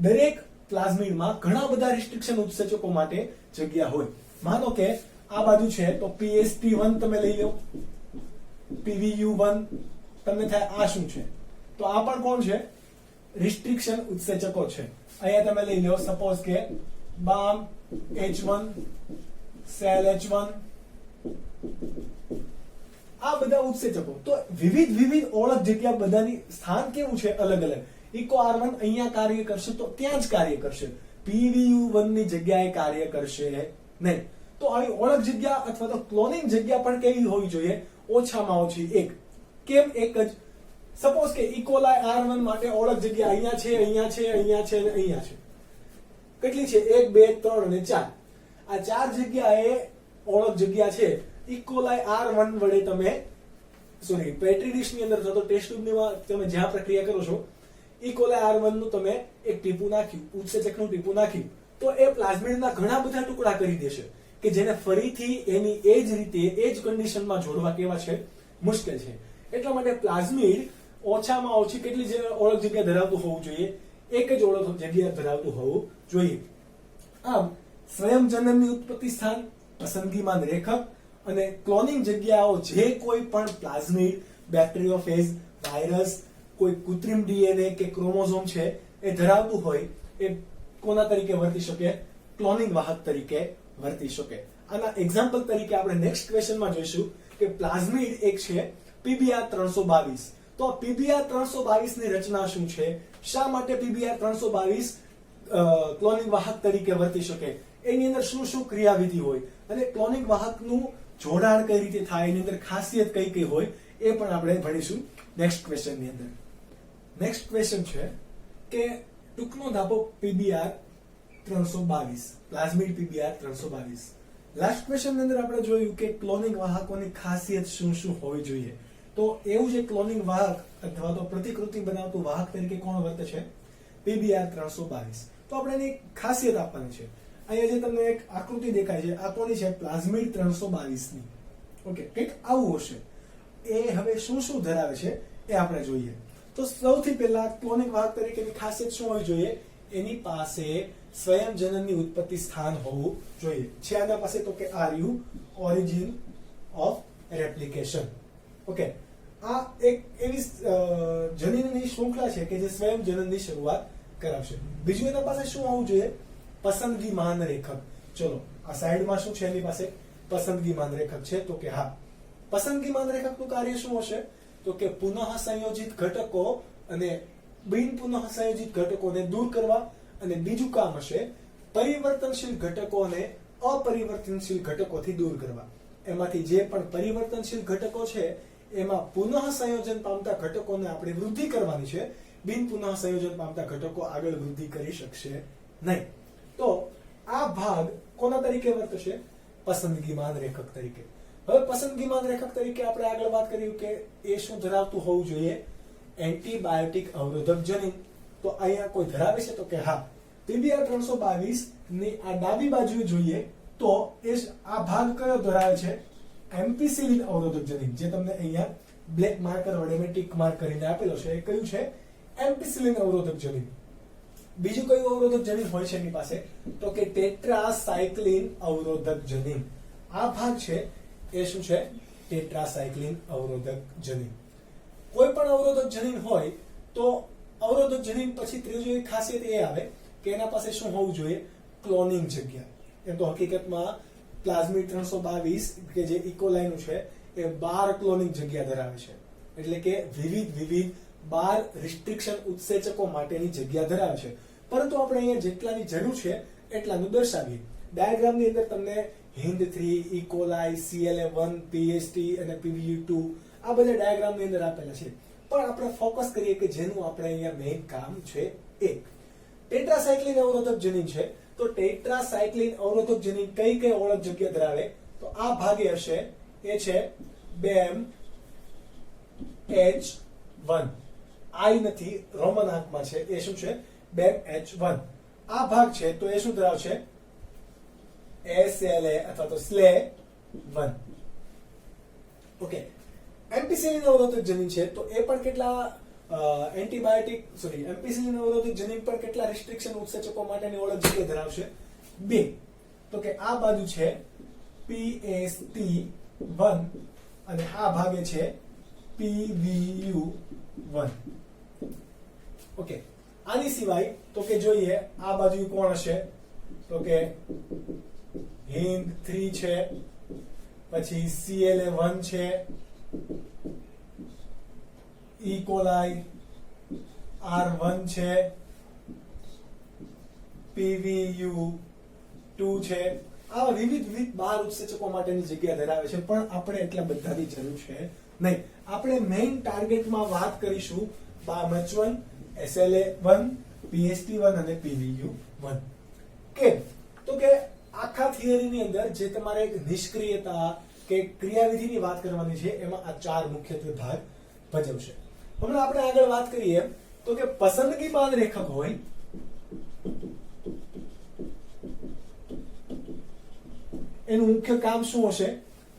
દરેક પ્લાઝમિડમાં ઘણા બધા રિસ્ટ્રિક્શન ઉત્સેચકો માટે જગ્યા હોય. માનો કે આ બાજુ છે તો PST1 તમે લઈ લો, PVU1 તમને થાય આ શું છે, તો આ પણ કોણ છે? રિસ્ટ્રિક્શન ઉત્સેચકો છે. અહીંયા તમે લઈ લો સપોઝ કે BAM H1, સેલ H1, આ બધા ઉત્સેચકો. તો વિવિધ ઓળખ જગ્યા બધાની સ્થાન કેવું છે? અલગ અલગ. ઇકો R1 અહીંયા કાર્ય કરશે તો ત્યાં જ કાર્ય કરશે, PVU1 ની જગ્યાએ કાર્ય કરશે નહીં. તો આવી ઓળખ જગ્યા અથવા તો ક્લોનિંગ જગ્યા પણ કેવી હોવી જોઈએ? ઓછામાં ઓછી એક. કેમ એક જ? સપોઝ કે ઇકોલાઈ R1 માટે ઓળખ જગ્યા અહીંયા છે, અહીંયા છે, અહીંયા છે અને અહીંયા છે. કેટલી છે? 1, 2, 3 અને 4. આ 4 જગ્યાએ ઓળખ જગ્યા છે. ઇકોલાઈ R1 વડે તમે પેટ્રી ડિશની અંદર અથવા તો ટેસ્ટ ટ્યુબમાં તમે જ્યાં પ્રક્રિયા કરો છો, ઇકોલાઈ R1 નું તમે એક ટીપું નાખ્યું, ઉત્સેચકનું ટીપું નાખ્યું, તો એ પ્લાઝમિડના ઘણા બધા ટુકડા કરી દેશે કે જેને ફરીથી એની એ જ રીતે એ જ કન્ડિશનમાં જોડવા કેવા છે? મુશ્કેલ છે. એટલા માટે પ્લાઝમિડ ઓછામાં ઓછી કેટલી ઓળખ જગ્યા ધરાવતું હોવું જોઈએ? એક જ ઓળખ જગ્યા ધરાવતું હોવું જોઈએ. આમ સ્વયંજનનની ઉત્પત્તિ સ્થાન, પસંદગીમાન રેખક અને ક્લોનિંગ જગ્યાઓ જે કોઈ પણ પ્લાઝમિડ, બેક્ટેરિયોફેજ, વાયરસ, કોઈ કૃત્રિમ ડીએનએ કે ક્રોમોઝોમ છે એ ધરાવતું હોય એ કોના તરીકે વર્તી શકે? ક્લોનિંગ વાહક તરીકે વર્તી શકે. આના એક્ઝામ્પલ તરીકે આપણે નેક્સ્ટ ક્વેશ્ચનમાં જોઈશું કે પ્લાઝમિડ એક છે PBr 322. તો PBr 322 ની રચના શું છે? શા માટે PBr 322 ક્લોનિંગ વાહક તરીકે વર્તી શકે? એની અંદર શું શું ક્રિયાવિધિ હોય અને ક્લોનિંગ વાહકનું જોડાણ કઈ રીતે થાય, એની અંદર ખાસિયત કઈ કઈ હોય એ પણ આપણે ભણીશું નેક્સ્ટ ક્વેશ્ચનની અંદર. નેક્સ્ટ ક્વેશ્ચન છે કે ટૂંકનો ધાપો PBr 322, પ્લાઝમિડ PBr 322. લાસ્ટ ક્વેશ્ચનની અંદર આપણે જોયું કે ક્લોનિંગ વાહકોની ખાસિયત શું શું હોવી જોઈએ. તો એવું જે ક્લોનિંગ વાહક અથવા તો પ્રતિકૃતિ બનાવતું વાહક તરીકે કોણ વર્તે છે? PBr 322. તો આપણે એની ખાસિયત આપવાની છે. અહીંયા જે તમને એક આકૃતિ દેખાય છે, આ કોની છે? પ્લાઝમિડ 322 ની. ઓકે, કંઈક આવું હશે. એ હવે શું શું ધરાવે છે એ આપણે જોઈએ. તો સૌથી પહેલા ક્લોનિંગ વાહક તરીકેની ખાસિયત શું હોવી જોઈએ? એની પાસે સ્વયંજનનની ઉત્પત્તિ સ્થાન હોવું જોઈએ. છે આના પાસે તો કે RU, origin of replication. Okay, આ એક એવી જનીનની શૃંખલા છે કે જે સ્વયંજનનની શરૂઆત કરાવશે. બીજું એના પાસે શું હોવું જોઈએ? પસંદગીમાન રેખક. ચલો આ સાઈડમાં શું છે? એની પાસે પસંદગીમાન રેખક છે. તો કે હા, પસંદગીમાન રેખકનું કાર્ય શું હશે? તો કે પુનઃ સંયોજિત ઘટકો અને બિન પુનઃ સંયોજિત ઘટકોને દૂર કરવા. અને બીજું કામ હશે પરિવર્તનશીલ ઘટકોને અપરિવર્તનશીલ ઘટકોથી દૂર કરવા. એમાંથી જે પણ પરિવર્તનશીલ ઘટકો છે એમાં પુનઃ સંયોજન પામતા ઘટકોને આપણે વૃદ્ધિ કરવાની છે. બિન પુનઃ સંયોજન પામતા ઘટકો આગળ વૃદ્ધિ કરી શકશે નહીં. તો આ ભાગ કોના તરીકે વર્તશે? પસંદગીમાન રેખક તરીકે. હવે પસંદગીમાન રેખક તરીકે આપણે આગળ વાત કર્યું કે એ શું ધરાવતું હોવું જોઈએ? એન્ટીબાયોટિક અવરોધક જનીન. તો અહીંયા કોઈ ધરાવે છે? તો કે હા, PBr 322 ની આ ડાબી બાજુએ જોઈએ તો એ આ ભાગ કયો ધરાવે છે? એમ્પિસિલિન અવરોધક જનીન. જે તમને અહીંયા બ્લેક માર્કર વડે મેં ટિક માર્ક કરીને આપેલો છે એ કયું છે? એમ્પિસિલિન અવરોધક જનીન. બીજું કયું અવરોધક જનીન હોય છે એની પાસે? તો કે ટેટ્રાસાયક્લિન અવરોધક જનીન. આ ભાગ છે એ શું છે? ટેટ્રાસાયક્લિન અવરોધક જનીન. કોઈ પણ અવરોધક જનીન હોય તો અવરોધક જનીન પછી ત્રીજી એક ખાસિયત એ આવે કે એના પાસે શું હોવું જોઈએ? ક્લોનિંગ જગ્યા. એમ તો હકીકતમાં પ્લાઝમિડ 322 કે જે ઇકોલાઈનું છે એ 12 ક્લોનિંગ જગ્યા ધરાવે છે. એટલે કે વિવિધ 12 રિસ્ટ્રિક્શન ઉત્સેચકો માટેની જગ્યા ધરાવે છે. પરંતુ આપણે અહીંયા જેટલાની જરૂર છે એટલાનું દર્શાવીએ. ડાયાગ્રામની અંદર તમને HindIII, ઇકોલાઈ, CLA1, PST અને PVU2 આ બધા ડાયાગ્રામની અંદર આપેલા છે. પણ આપણે ફોકસ કરીએ કે જેનું આપણે અહીંયા મેઇન કામ છે એક ટેટ્રાસાયક્લિન અવરોધક જનીન છે. તો ટેટ્રાસાયક્લિન અવરોધક જનીન કઈ કઈ ઓળખ જગ્યા ધરાવે? તો આ ભાગે હશે એ છે BAM H1. I નથી, રોમન આંકમાં છે. એ શું છે? BAM H1. આ ભાગ છે તો એ શું ધરાવશે? SLA અથવા તો SLA1. ઓકે, એમ્પિસિલિન અવરોધક જનીન છે તો એ પણ કેટલા એમ્પિસિલિન અવરોધક જનીન પર કેટલા રિસ્ટ્રિક્શન ઉત્સેચકો માટેની ઓળખ જગ્યા ધરાવશે? 2. તો કે આ બાજુ છે PST1 અને આ ભાગે છે PVU1. ઓકે, આની સિવાય તો કે જોઈએ આ બાજુ કોણ હશે? તો કે હિંદ 3 છે, પછી CLA1 છે, E. coli R1 છે, PVU2 છે. આ વિવિધ 12 ઉત્સેચકો માટેની જગ્યા ધરાવે છે, પણ આપણે એટલા બધાની જરૂર છે નહીં. આપણે મેઇન ટાર્ગેટમાં વાત કરીશું BAMH1, SLA1, PST1 અને PVU1. કેમ? તો કે આખા થિયરીની અંદર જે તમારે નિષ્ક્રિયતા કે ક્રિયાવિધિની વાત કરવાની છે એમાં આ 4 મુખ્યત્વે ભાગ ભજવશે. હમણાં આપણે આગળ વાત કરીએ તો કે પસંદગીમાન રેખક હોય એનું મુખ્ય કામ શું હશે?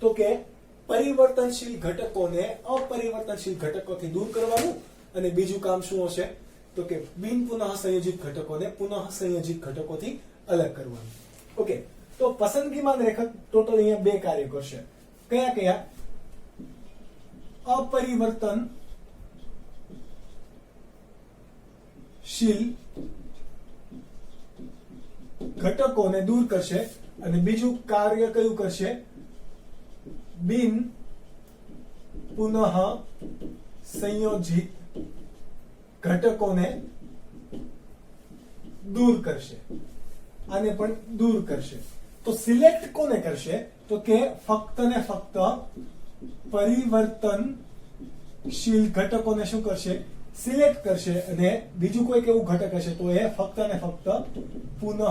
તો કે પરિવર્તનશીલ ઘટકોને અપરિવર્તનશીલ ઘટકોથી દૂર કરવાનું, અને બીજું કામ શું હશે? તો કે બિન પુનઃ સંયોજિત ઘટકોને પુનઃ સંયોજિત ઘટકોથી અલગ કરવાનું. ઓકે, તો પસંદગીમાન રેખક ટોટલ અહીંયા 2 કાર્ય કરશે. કયા કયા? અપરિવર્તનશીલ ઘટકોને દૂર કરશે, અને બીજું કાર્ય કયું કરશે? બિન પુનઃ સંયોજિત ઘટકોને દૂર કરશે, આને પણ દૂર કરશે. તો સિલેક્ટ કોને કરશે? તો કે ફક્ત ને ફક્ત પરિવર્તનશીલ ઘટકોને શું કરશે? સિલેક્ટ કરશે, અને બીજું કોઈ કેવું ઘટક હશે તો એ ફક્ત ને ફક્ત પુનઃ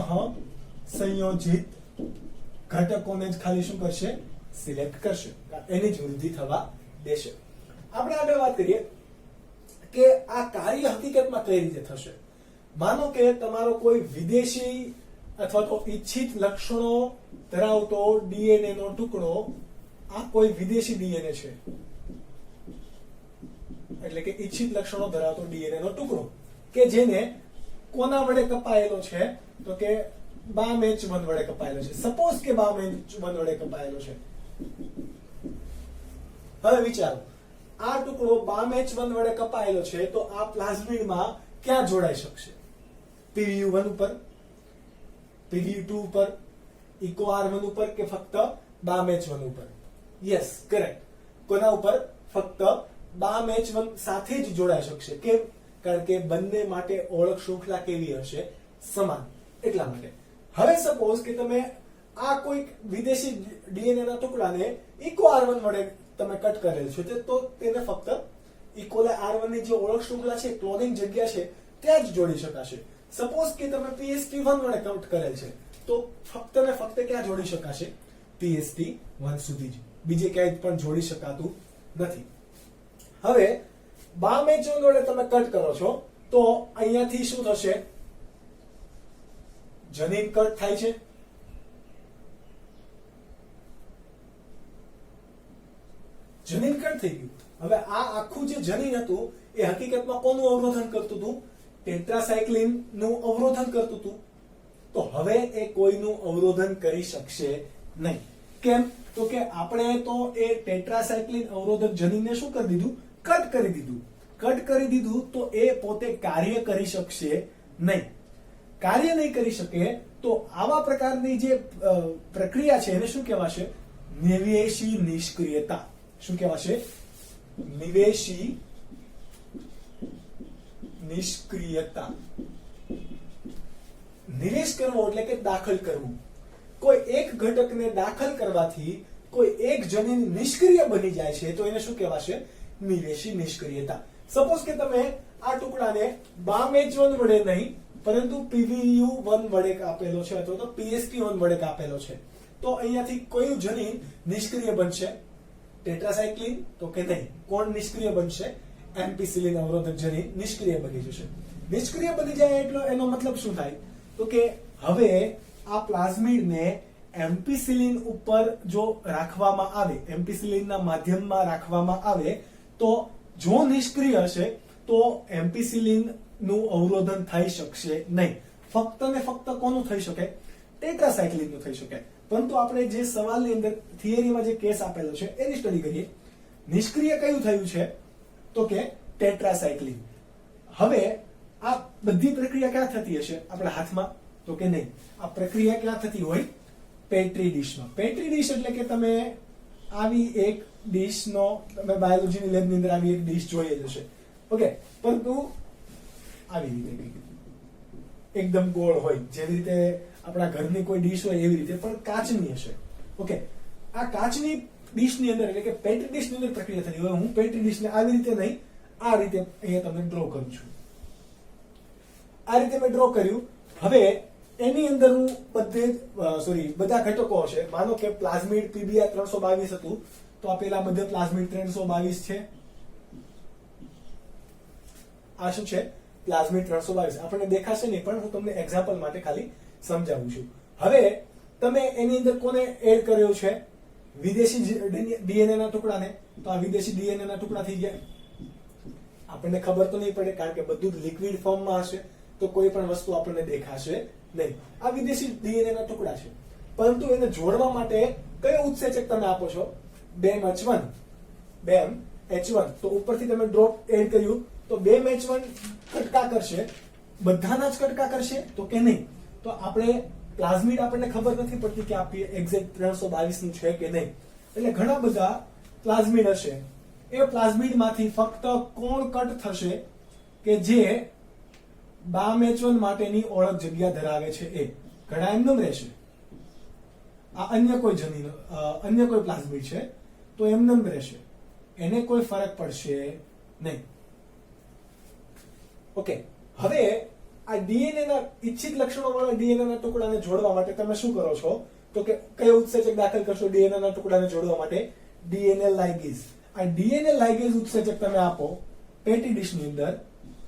સંયોજિત ઘટકોને જ ખાલી શું કરશે? સિલેક્ટ કરશે, એની જ વૃદ્ધિ થવા દેશે. આપણે આગળ વાત કરીએ કે આ કાર્ય હકીકતમાં કઈ રીતે થશે. માનો કે તમારો કોઈ વિદેશી અથવા તો ઈચ્છિત લક્ષણો ધરાવતો ડીએનએ નો ટુકડો, આ કોઈ વિદેશી ડીએનએ છે, એટલે કે ઈચ્છિત લક્ષણો ધરાવતો ડીએનએ નો ટુકડો કે જેને કોના વડે કપાયેલો છે? તો કે BAMH1 વડે કપાયેલો છે. સપોઝ કે BAMH1 વડે કપાયેલો છે. હવે વિચારો, આ ટુકડો BAMH1 વડે કપાયેલો છે તો આ પ્લાઝમિડમાં ક્યાં જોડાઈ શકશે? PVU1 ઉપર, PVU2 ઉપર, EcoR1 ઉપર, કે ફક્ત BAMH1 ઉપર? Yes, correct. કોના ઉપર? ફક્ત BAMH1 સાથે જ જોડાઈ શકશે. કેમ? કારણ કે બંને માટે ઓળખ શૃંખલા કેવી હશે? સમાન. એટલા માટે. હવે સપોઝ કે તમે આ કોઈ વિદેશી ડીએનએ ના ટુકડાને EcoR1 વડે તમે કટ કરેલ છે તો તેને ફક્ત E. coli R1 ની જે ઓળખ શૃંખલા છે, ક્લોનિંગ જગ્યા છે, ત્યાં જ જોડી શકાશે. સપોઝ કે તમે PST1 વડે કટ કરેલ છે તો ફક્ત ને ફક્ત ક્યાં જોડી શકાશે? PST1 સુધી જ, બીજે ક્યાંય પણ જોડી શકાતું નથી. હવે BAMH1 વડે તમે કટ કરો છો તો અહીંયાથી શું થશે? જનીન કટ થાય છે. જનીન કટ થઈ ગયું. હવે આ આખું જે જનીન હતું એ હકીકતમાં કોનું અવરોધન કરતું હતું? ટેટ્રાસાયક્લિન નું અવરોધન કરતું હતું. તો હવે એ કોઈનું અવરોધન કરી શકશે નહીં. કેમ? તો કે આપણે તો એ ટેટ્રાસાયક્લિન અવરોધક જનીનને શું કરી દીધું? કટ કરી દીધું. કટ કરી દીધું તો એ પોતે કાર્ય કરી શકશે નહીં. કાર્ય નહીં કરી શકે તો આવા પ્રકારની જે પ્રક્રિયા છે એને શું કહેવાશે? નિવેશી નિષ્ક્રિયતા. શું કહેવાશે? નિવેશી નિષ્ક્રિયતા. નિવેશ કરવો એટલે કે દાખલ કરવું. કોઈ એક ઘટકને દાખલ કરવાથી કોઈ એક જનીન નિષ્ક્રિય બની જાય છે તો એને શું કહેવાશે? નિવેશી નિષ્ક્રિયતા. સપોઝ કે તમે આ ટુકડાને BAMH1 વડે નહીં પરંતુ PVU1 વડે કાપેલો છે અથવા તો PST1 વડે કાપેલો છે તો અહીંયાથી કયું જનીન નિષ્ક્રિય બનશે? ટેટ્રાસાયક્લિન? તો કે નહીં. કોણ નિષ્ક્રિય બનશે? એમ્પિસિલિન અવરોધક જનીન નિષ્ક્રિય બની જશે. નિષ્ક્રિય બની જાય એટલે એનો મતલબ શું થાય? તો કે હવે આ પ્લાઝમિડને એમ્પિસિલિન ઉપર જો રાખવામાં આવે, એમ્પિસિલિનના માધ્યમમાં રાખવામાં આવે તો જો નિષ્ક્રિય હશે તો એમ્પિસિલિન નું અવરોધન થઈ શકશે નહીં. ફક્ત ને ફક્ત કોનું થઈ શકે? ટેટ્રાસાયક્લિન નું થઈ શકે. પરંતુ આપણે જે સવાલની અંદર થિયરીમાં જે કેસ આપેલો છે એની સ્ટડી કરીએ. નિષ્ક્રિય કયું થયું છે? તો કે ટેટ્રાસાયક્લિન. હવે આ બધી પ્રક્રિયા ક્યાં થતી હશે આપણા હાથમાં? તો કે નહીં. આ પ્રક્રિયા ક્યાં થતી હોય? પેટ્રી ડીશમાં. પેટ્રી ડીશ એટલે કે તમે આવી એક ડીશનો, તમે બાયોલોજીની લેબની અંદર આવી એક ડીશ જોઈ જ હશે. ઓકે, પરંતુ આવી રીતે એકદમ ગોળ હોય, જેવી રીતે આપણા ઘરની કોઈ ડીશ હોય એવી રીતે, પણ કાચની હશે. ઓકે, આ કાચની ડીશની અંદર એટલે કે પેટ્રી ડીશની અંદર પ્રક્રિયા થતી હોય. હું પેટ્રી ડીશને આવી રીતે નહીં, આ રીતે અહીંયા તમને ડ્રો કરું છું. આ રીતે મેં ડ્રો કર્યું. હવે એની અંદર હું બધા ઘટકો હશે. માનો કે પ્લાઝમિડ PBr 322 હતું, તો આ પેલા બધે પ્લાઝમિડ 322 છે. આ શું છે? પ્લાઝમિડ 322. આપણને દેખાશે નહીં, પણ હું તમને એક્ઝામ્પલ માટે ખાલી સમજાવું છું. હવે તમે એની અંદર કોને એડ કર્યો છે? વિદેશી DNA ના ટુકડાને. તો આ વિદેશી DNA ના ટુકડા થઈ ગયા. આપણને ખબર તો નહીં પડે, કારણ કે બધું લિક્વિડ ફોર્મમાં હશે, તો કોઈ પણ વસ્તુ આપણને દેખાશે નહીં. આ વિદેશી DNA ના ટુકડા છે. પરંતુ એને જોડવા માટે કયો ઉત્સેચક તમે આપો છો? BAMH1. તો ઉપરથી તમે ડ્રોપ એડ કર્યું તો BAMH1 કટકા કરશે. બધાના જ કટકા કરશે તો કે નહીં? તો આપણે પ્લાઝમિડ આપણને ખબર નથી પડતી કે આ એક્ઝેક્ટ 322 નું છે કે નહીં. એટલે ઘણા બધા પ્લાઝમિડ હશે. એ પ્લાઝમિડમાંથી ફક્ત કોણ કટ થશે કે જે BAMH1 માટેની ઓળખ જગ્યા ધરાવે છે. એ ઘણા એમનેમ રહેશે. આ અન્ય કોઈ પ્લાઝમિડ છે તો એમનેમ રહેશે, એને કોઈ ફરક પડશે નહીં. ઓકે, હવે આ DNA ના ઇચ્છિત લક્ષણો વાળા DNA ના ટુકડાને જોડવા માટે તમે શું કરો છો? તો કે કયો ઉત્સેચક દાખલ કરશો DNA ના ટુકડાને જોડવા માટે? DNA ligase. આ DNA લાઇગેઝ ઉત્સેચક તમે આપો પેટ્રી ડીશની અંદર,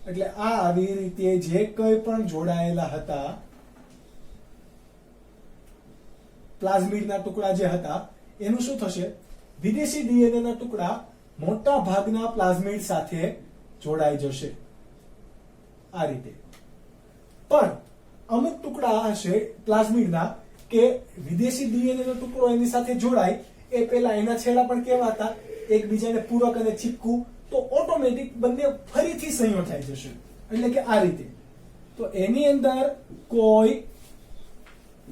એટલે આ આવી રીતે જે કંઈ પણ જોડાયેલા હતા પ્લાઝમિડના ટુકડા જે હતા એનું શું થશે? વિદેશી DNA ના ટુકડા મોટા ભાગના પ્લાઝમિડ સાથે જોડાઈ જશે આ રીતે. પણ અમુક ટુકડા હશે પ્લાઝમિડના કે વિદેશી DNA નો ટુકડો એની સાથે જોડાય એ પહેલા એના છેડા પણ કેવા હતા? એકબીજાને પૂરક અને ચીપકું. તો ઓટોમેટિક બંને ફરીથી સંયોગ થઈ જશે. એટલે કે આ રીતે. તો એની અંદર કોઈ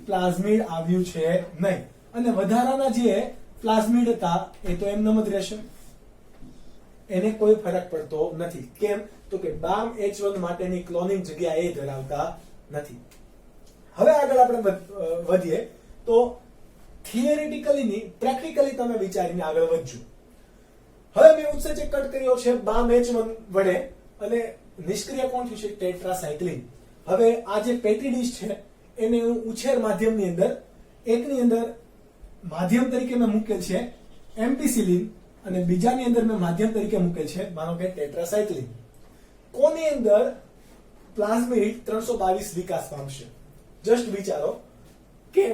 પ્લાઝમિડ આવ્યું છે નહીં, અને વધારાના જે પ્લાઝમિડ હતા એ તો એમનેમ જ રહેશે. એને કોઈ ફરક પડતો નથી. કેમ? તો કે BAMH1 માટેની ક્લોનિંગ જગ્યા એ ધરાવતા નથી. હવે આગળ આપણે વધીએ તો થિયરિટિકલી ની પ્રેક્ટિકલી તમે વિચારીને આગળ વધજો. હવે મેં ઉત્સેચક કટ કર્યો છે BAMH1 વડે, અને નિષ્ક્રિય કોણ થયું છે? ટેટ્રાસાયક્લિન. હવે આ જે પેટ્રી ડીશ છે એને હું ઉછેર માધ્યમની અંદર એકની અંદર માધ્યમ તરીકે મેં મૂકેલ છે એમ્પિસિલિન, અને બીજાની અંદર મેં માધ્યમ તરીકે મૂકેલ છે માનો કે ટેટ્રાસાયક્લિન. કોની અંદર પ્લાઝમિડ 322 વિકાસ પામશે? જસ્ટ વિચારો કે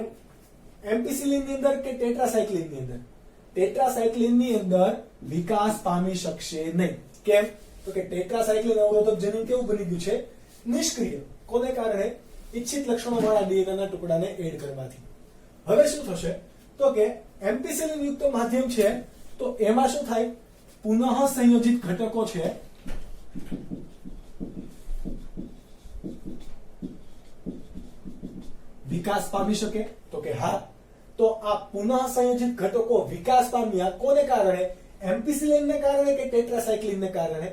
એમ્પિસિલિન ની અંદર કે ટેટ્રાસાયક્લિન ની અંદર? ટેટ્રાસાયક્લિન ની અંદર વિકાસ પામી શકશે નહીં. કેમ? તો કે ટેટ્રાસાયક્લિન અવરોધક જનીન કેવું બની ગયું છે? નિષ્ક્રિય. કોને કારણે? ઇચ્છિત લક્ષણો વાળા DNA ના ટુકડાને એડ કરવાથી. હવે શું થશે? તો કે એમ્પિસિલિન યુક્ત માધ્યમ છે, તો એમાં શું થાય? પુનઃ સંયોજિત ઘટકો છે વિકાસ પામી શકે? તો કે હા. તો આ પુનઃ સંયોજિત ઘટકો વિકાસ પામ્યા કોને કારણે? એમ્પિસિલિનને કારણે કે ટેટ્રાસાયક્લિનને કારણે?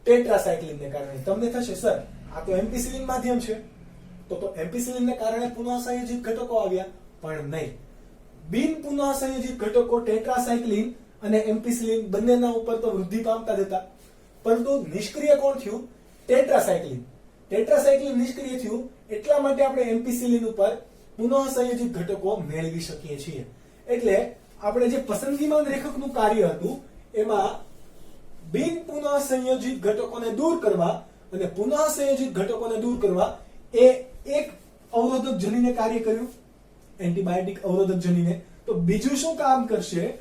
ટેટ્રાસાયક્લિનને કારણે. તમને થશે સર આ તો એમ્પિસિલિન માધ્યમ છે, તો એમ્પિસિલિનને કારણે પુનઃ સંયોજિત ઘટકો આવ્યા. પણ નહીં. બિન પુનઃ સંયોજિત ઘટકો ટેટ્રાસાયક્લિન અને એમ્પિસિલિન બંનેના ઉપર તો વૃદ્ધિ પામતા જ હતા, પરંતુ નિષ્ક્રિય કોણ થયું? ટેટ્રાસાયક્લિન. ટેટ્રાસાયક્લિન નિષ્ક્રિય થયું એટલા માટે આપણે એમ્પિસિલિન ઉપર પુનઃ સંયોજિત ઘટકો મેળવી શકીએ છીએ. એટલે આપણે જે પસંદગીમાન રેખકનું કાર્ય હતું એમાં બિન પુનઃ સંયોજિત ઘટકોને દૂર કરવા અને પુનઃ સંયોજિત ઘટકોને દૂર કરવા એ એક અવરોધક જનીને કાર્ય કર્યું. એન્ટીબાયોટિક અવરોધક જનીને, તો બીજું શું કામ કરશે?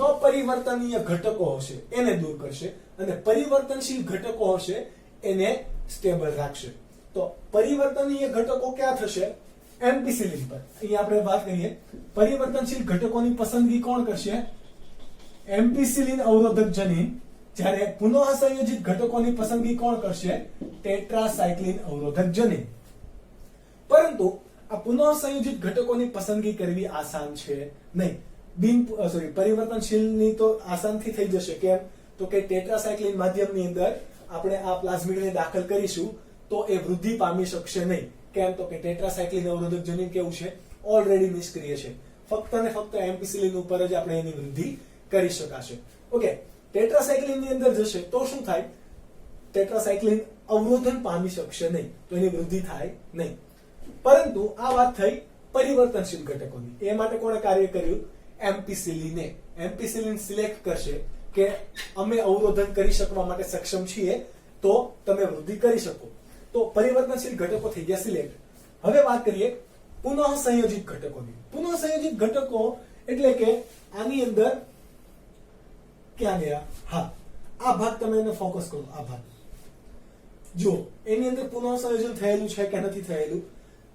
અપરિવર્તનીય ઘટકો હશે એને દૂર કરશે અને પરિવર્તનશીલ ઘટકો હશે એને સ્ટેબલ રાખશે. તો પરિવર્તનીય ઘટકો ક્યાં થશે? એમ્પિસિલિન પર. અહીંયા આપણે વાત કરીએ પરિવર્તનશીલ ઘટકોની પસંદગી કોણ કરશે? એમ્પિસિલિન અવરોધક જનીન. જ્યારે પુનઃ સંયોજિત ઘટકોની પસંદગી કોણ કરશે? ટેટ્રાસાયક્લિન અવરોધક જનીન. પરંતુ આ પુનઃ સંયોજિત ઘટકોની પસંદગી કરવી આસાન છે નહીં. પરિવર્તનશીલની તો આસાનથી થઈ જશે. કેમ? તો કે ટેટ્રાસાયક્લિન માધ્યમની અંદર આપણે આ પ્લાઝમિડને દાખલ કરીશું તો એ વૃદ્ધિ પામી શકશે નહીં. કેમ? તો કે ટેટ્રાસાયક્લિન અવરોધક જનીન કેવું છે? ઓલરેડી નિષ્ક્રિય છે. ફક્ત ને ફક્ત એમ્પિસિલિન ઉપર જ આપણે એની વૃદ્ધિ કરી શકાશે. ઓકે, ટેટ્રાસાયક્લિન ની અંદર જશે તો શું થાય? ટેટ્રાસાયક્લિન અવરોધન પામી શકશે નહીં, તો એની વૃદ્ધિ થાય નહીં. પરંતુ આ વાત થઈ પરિવર્તનશીલ ઘટકોની. એ માટે કોણે કાર્ય કર્યું? એમ્પિસિલિને. એમ્પિસિલિન સિલેક્ટ કરશે કે અમે અવરોધન કરી શકવા માટે સક્ષમ છીએ, તો તમે વૃદ્ધિ કરી શકો. તો પરિવર્તનશીલ ઘટકો થઈ ગયા સિલેક્ટ. હવે વાત કરીએ પુનઃ સંયોજિત ઘટકોની. પુનઃ સંયોજિત ઘટકો એટલે કે આની અંદર ક્યાં ગયા? હા, આ ભાગ તમે એને ફોકસ કરો. આ ભાગ જો એની અંદર પુનઃ સંયોજન થયેલું છે કે નથી થયેલું?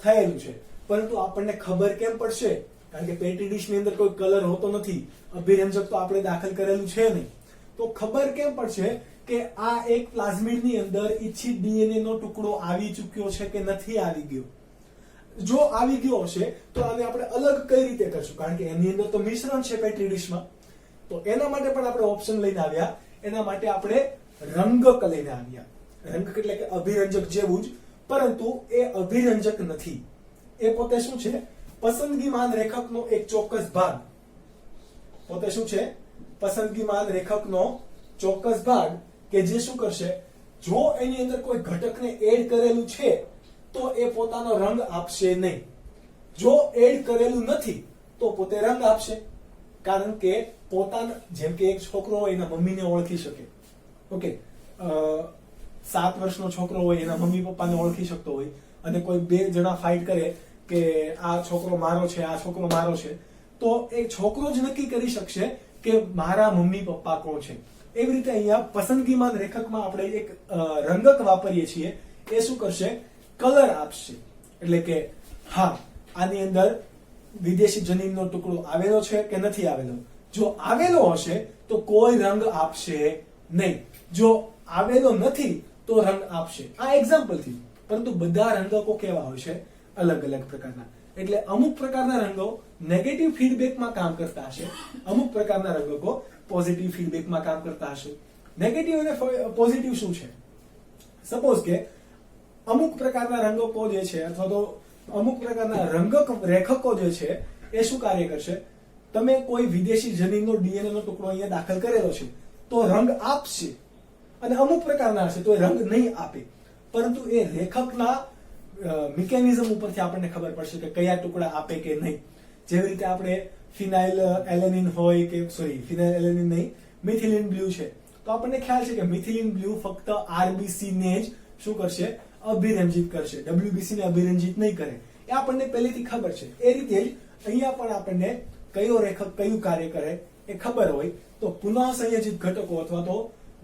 થયેલું છે. પરંતુ આપણને ખબર કેમ પડશે? કારણ કે પેટી ડીશ ની અંદર કોઈ કલર હોતો નથી, અભિરંજક તો આપણે દાખલ કરેલું છે નહીં. તો ખબર કેમ પડશે કે આ એક પ્લાઝમિડ ની અંદર ઇચ્છિત ડીએનએ નો ટુકડો આવી ચૂક્યો છે કે નથી આવી ગયો? જો આવી ગયો હશે તો આને આપણે અલગ કઈ રીતે કરશું? કારણ કે એની અંદર તો મિશ્રણ છે પેટ્રી ડીશમાં. તો એના માટે પણ આપણે ઓપ્શન લઈને આવ્યા. એના માટે આપણે રંગક લઈને આવ્યા. રંગક એટલે કે અભિરંજક જેવું જ, પરંતુ એ અભિરંજક નથી. એ પોતે શું છે? પસંદગીમાન રેખકનો એક ચોક્કસ ભાગ. પોતે શું છે? પસંદગીમાન રેખકનો ચોક્કસ ભાગ કે જે શું કરશે? જો એની અંદર કોઈ ઘટકને એડ કરેલું છે તો એ પોતાનો રંગ આપશે નહીં. જો એડ કરેલું નથી તો પોતે રંગ આપશે. કારણ કે પોતાના, જેમ કે એક છોકરો હોય એના મમ્મીને ઓળખી શકે. ઓકે, 7 વર્ષનો છોકરો હોય એના મમ્મી પપ્પાને ઓળખી શકતો હોય, અને કોઈ બે જણા ફાઇટ કરે કે આ છોકરો મારો છે, આ છોકરો મારો છે, તો એ છોકરો જ નક્કી કરી શકશે કે મારા મમ્મી પપ્પા કોણ છે. એવી રીતે અહીંયા પસંદગીમાન રેખકમાં આપણે એક રંગક વાપરીએ છીએ. એ શું કરશે? કલર આપશે. એટલે કે હા, આની અંદર વિદેશી જનીનનો ટુકડો આવેલો છે કે નથી આવેલો? જો આવેલો હશે તો કોઈ રંગ આપશે નહીં. જો આવેલો નથી તો રંગ આપશે. આ એક્ઝામ્પલ થી. પરંતુ બધા રંગકો કેવા હોય છે? અલગ અલગ પ્રકારના. એટલે અમુક પ્રકારના રંગો નેગેટિવ ફીડબેકમાં કામ કરતા હશે, અમુક પ્રકારના રંગકો પોઝિટિવ ફીડબેકમાં કામ કરતા હશે. નેગેટિવ અને પોઝિટિવ શું છે? સપોઝ કે અમુક પ્રકારના રંગકો જે છે અથવા તો અમુક પ્રકારના રંગક રેખકો જે છે એ શું કાર્ય કરશે? તમે કોઈ વિદેશી જનીનનો ડીએનએ નો ટુકડો અહીંયા દાખલ કરેલો છે તો રંગ આપશે, અને અમુક પ્રકારના હશે તો એ રંગ નહીં આપે. પરંતુ એ રેખકના મિકેનિઝમ ઉપરથી આપણને ખબર પડશે કે કયા ટુકડા આપે કે નહીં. જેવી રીતે આપણે ફિનાઇલ એલેનિન હોય કે ફિનાઇલ એલેનિન નહીં, મિથિલિન બ્લુ છે, તો આપણને ખ્યાલ છે કે મિથિલિન બ્લુ ફક્ત આરબીસી ને જ શું કરશે? અભિરંજિત કરશે. ડબ્લ્યુબીસી ને અભિરંજિત નહીં કરે. એ આપણને પહેલેથી ખબર છે. એ રીતે જ અહીંયા પણ આપણને કયો રેખક કયું કાર્ય કરે એ ખબર હોય તો પુનઃ સંયોજિત ઘટકો અથવા તો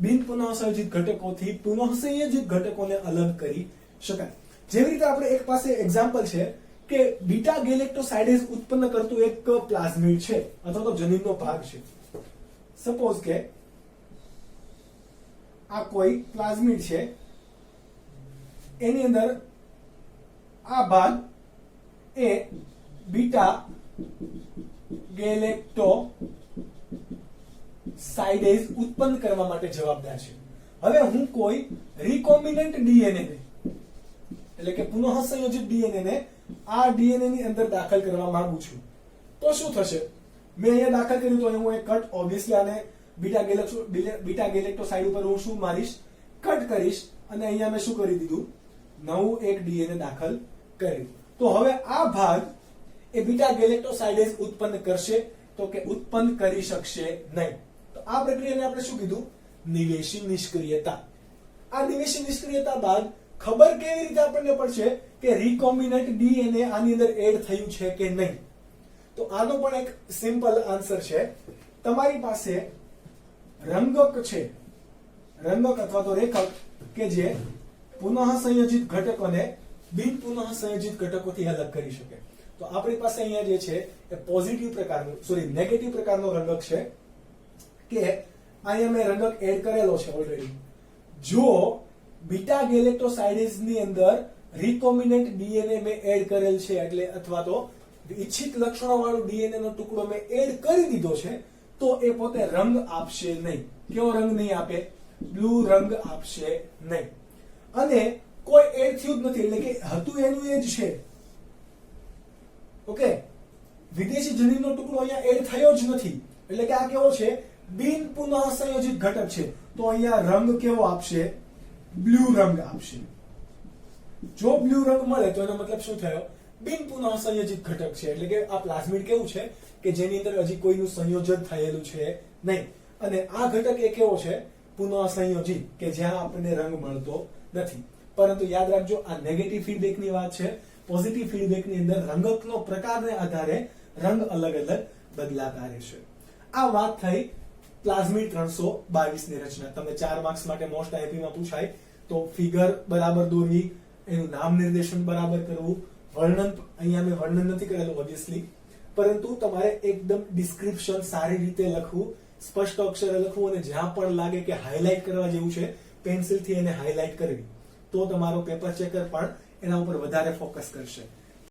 બિન પુનઃ સંયોજિત ઘટકોથી પુનઃ સંયોજિત ઘટકોને અલગ કરી શકાય. જેવી રીતે આપણે એક પાસે એક્ઝામ્પલ છે કે બીટા ગેલેક્ટોસાઇડેઝ ઉત્પન્ન કરતું એક પ્લાઝમિડ છે અથવા તો જનીનનો ભાગ છે. સપોઝ કે આ કોઈ પ્લાઝમિડ છે, એની અંદર આ ભાગ એ બીટા ગેલેક્ટોસાઇડેઝ ઉત્પન્ન કરવા માટે જવાબદાર છે. હવે હું કોઈ રિકોમ્બિનન્ટ ડીએનએ ને એટલે કે પુનઃ સંયોજિત ડીએનએ ને આ ડીએનએ ની અંદર દાખલ કરવા માંગુ છું તો શું થશે? મેં અહીંયા દાખલ કર્યું તો હું એક કટ ઓબ્વિયસલી આને બીટા ગેલેક્ટોસાઇડ ઉપર હું શું મારીશ? કટ કરીશ. અને અહીંયા મેં શું કરી દીધું? નવું એક ડીએનએ દાખલ કર્યું. તો હવે આ ભાગ એ બીટા ગેલેક્ટોસાઇડેઝ ઉત્પન્ન કરશે તો કે ઉત્પન્ન કરી શકશે નહીં. તો આ પ્રક્રિયાને આપણે શું કીધું? નિવેશી નિષ્ક્રિયતા. આ નિવેશી નિષ્ક્રિયતા બાદ ખબર કેવી રીતે આપણને પડશે કે રિકોમ્બિનન્ટ ડીએનએ આની અંદર એડ થયું છે કે નહીં? તો આનો પણ એક સિમ્પલ આન્સર છે. તમારી પાસે રંગક છે, રંગક અથવા તો રેખક કે જે પુનઃ સંયોજિત ઘટકોને બિન પુનઃ સંયોજિત ઘટકોથી અલગ કરી શકે. તો આપણી પાસે અહીંયા જે છે એ પોઝિટિવ પ્રકારનું નેગેટિવ પ્રકારનો રંગક છે કે અહીંયા મેં રંગક એડ કરેલો છે ઓલરેડી. જો બીટા ગેલેક્ટોસાઇડેઝ ની અંદર રિકોમ્બિનન્ટ ડીએનએ મેં એડ કરેલ છે, એટલે અથવા તો ઈચ્છિત લક્ષણો વાળું ડીએનએ નો ટુકડો મેં એડ કરી દીધો છે, તો એ પોતે રંગ આપશે નહીં. કેવો રંગ નહીં આપે? બ્લુ રંગ આપશે નહીં. અને કોઈ એડ થયું જ નથી, એટલે કે હતું એનું એ જ છે. ઓકે, વિદેશી જનીનનો ટુકડો અહીંયા એડ થયો જ નથી, એટલે કે આ કેવો છે? બિન પુનઃ સંયોજિત ઘટક છે. તો અહીંયા રંગ કેવો આપશે? બ્લુ રંગ આપશે. જો બ્લુ રંગ મળે તો એનો મતલબ શું થયો? બિન પુનઃ સંયોજિત ઘટક છે. એટલે કે આ પ્લાઝમિડ કેવું છે કે જેની અંદર હજી કોઈનું સંયોજન થયેલું છે નહીં. અને આ ઘટક એ કેવો છે? પુનઃ સંયોજિત, કે જ્યાં આપણને રંગ મળતો નથી. પરંતુ યાદ રાખજો, આ નેગેટિવ ફીડબેક ની વાત છે. પોઝિટિવ ફીડબેક ની અંદર રંગકનો પ્રકારને આધારે રંગ અલગ અલગ બદલાતા રહેશે. આ વાત થઈ પ્લાઝમિડ 322 ની રચના. તમને 4 માર્ક્સ માટે મોસ્ટ આઈપી માં પૂછાય તો ફિગર બરાબર દોરવી, એનું નામ નિર્દેશન બરાબર કરવું, વર્ણન અહીંયા મેં વર્ણન નથી કરેલું ઓબ્વિયસલી, પરંતુ તમારે એકદમ ડિસ્ક્રિપ્શન સારી રીતે લખવું, સ્પષ્ટ અક્ષરે લખવું, અને જ્યાં પણ લાગે કે હાઇલાઇટ કરવા જેવું છે પેન્સિલથી એને હાઇલાઇટ કરવી, તો તમારો પેપર ચેકર પણ એના ઉપર વધારે ફોકસ કરશે.